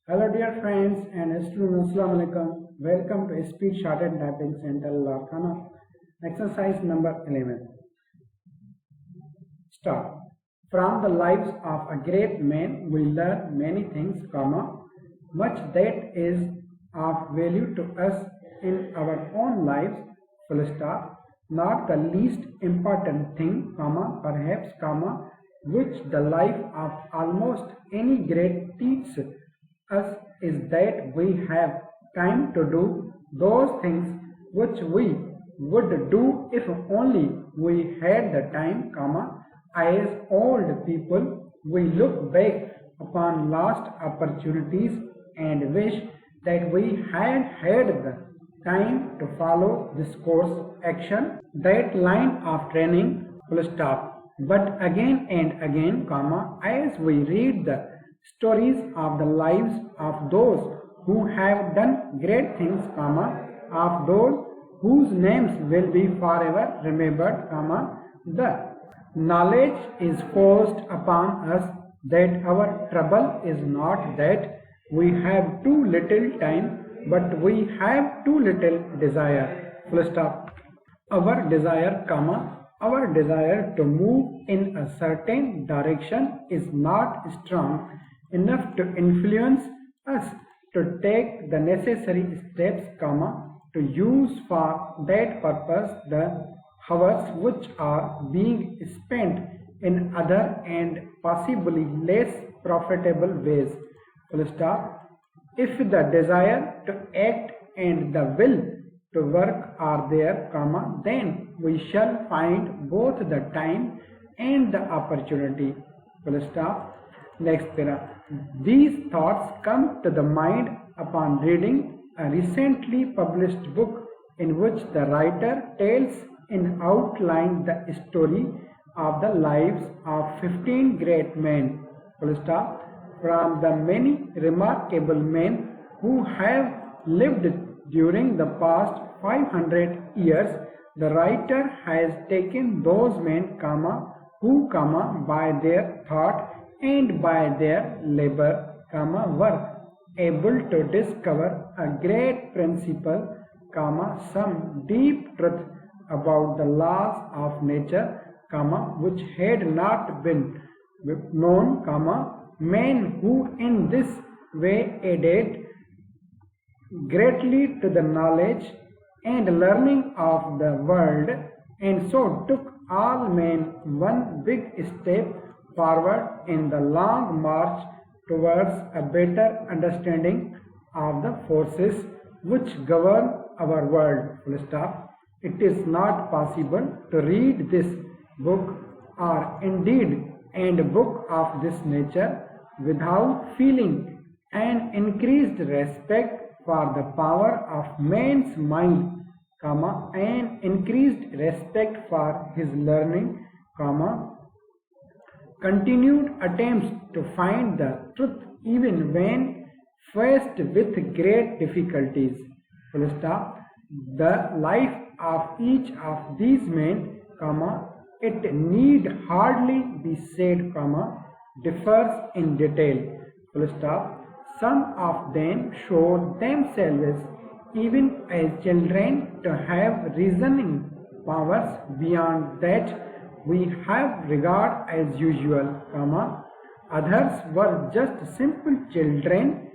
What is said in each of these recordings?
Hello dear friends and students, Assalamu alaikum. Welcome to Speed Shorthand Typing Center Larkana. Exercise number 11. Start. From the lives of a great man we learn many things, much that is of value to us in our own lives, full stop. Not the least important thing, perhaps, which the life of almost any great teaches us is that we have time to do those things which we would do if only we had the time, as old people we look back upon lost opportunities and wish that we had had the time to follow this course action, that line of training, full stop. But again and again, as we read the stories of the lives of those who have done great things, of those whose names will be forever remembered, the knowledge is forced upon us that our trouble is not that we have too little time, but we have too little desire, full stop. Our desire, our desire to move in a certain direction is not strong enough to influence us to take the necessary steps, to use for that purpose the hours which are being spent in other and possibly less profitable ways, full stop. If the desire to act and the will to work are there, then we shall find both the time and the opportunity, full stop. Next para. These thoughts come to the mind upon reading a recently published book in which the writer tells in outline the story of the lives of 15 great men, full stop, from the many remarkable men who have lived during the past 500 years. The writer has taken those men, who, by their thought and by their labor, were able to discover a great principle, some deep truth about the laws of nature, which had not been known, men who in this way added greatly to the knowledge and learning of the world, and so took all men one big step forward in the long march towards a better understanding of the forces which govern our world, full stop. It is not possible to read this book, or indeed a book of this nature, without feeling an increased respect for the power of man's mind, an increased respect for his learning, continued attempts to find the truth even when faced with great difficulties, full stop. The life of each of these men, it need hardly be said, differs in detail, full stop. Some of them showed themselves even as children to have reasoning powers beyond that we have regard as usual, others were just simple children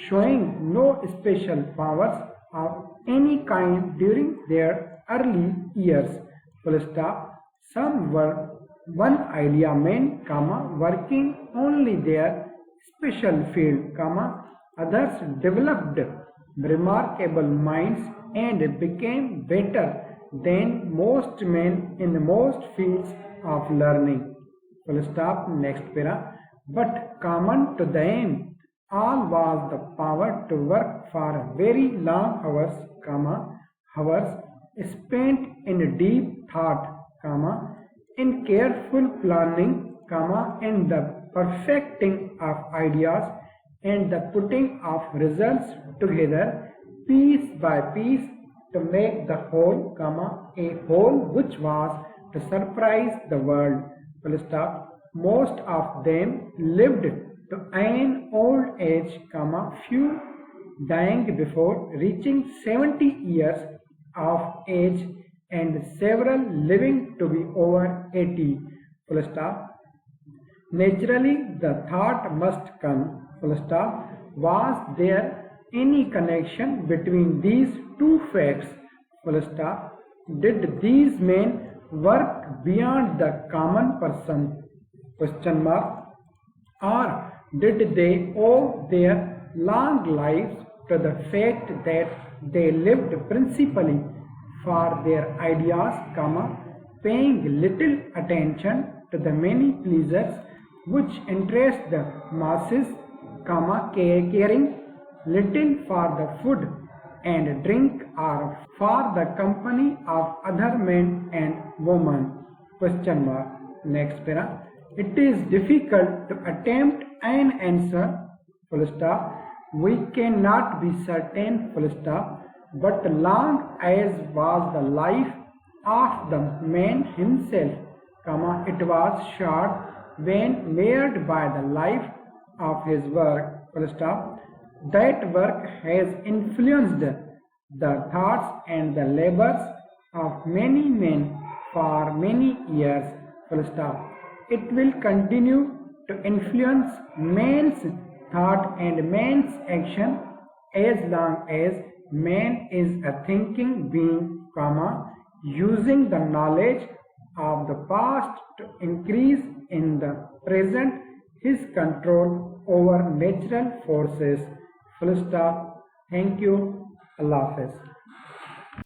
showing no special powers of any kind during their early years, full stop. Some were one-idea men, working only their special field, others developed remarkable minds and became better than most men in most fields of learning, full stop. Next para. But common to them all was the power to work for very long hours spent in deep thought, in careful planning, in the perfecting of ideas and the putting of results together piece by piece to make the whole, a whole which was to surprise the world, full stop. Most of them lived to an old age, few dying before reaching 70 years of age, and several living to be over 80. Full stop. Naturally, the thought must come. Full stop. Was there any connection between these two facts? Full stop. Did these men work beyond the common person? Question mark. Or did they owe their long lives to the fact that they lived principally for their ideas, paying little attention to the many pleasures which interest the masses, caring little for the food and drink or for the company of other men and women? Question mark. Next para. It is difficult to attempt an answer, full stop. We cannot be certain, full stop, but long as was the life of the man himself, it was short when measured by the life of his work, full stop. That work has influenced the thoughts and the labors of many men for many years, full stop. It will continue to influence man's thought and man's action as long as man is a thinking being, using the knowledge of the past to increase in the present his control over natural forces. Full stop. Thank you. Allah Hafiz.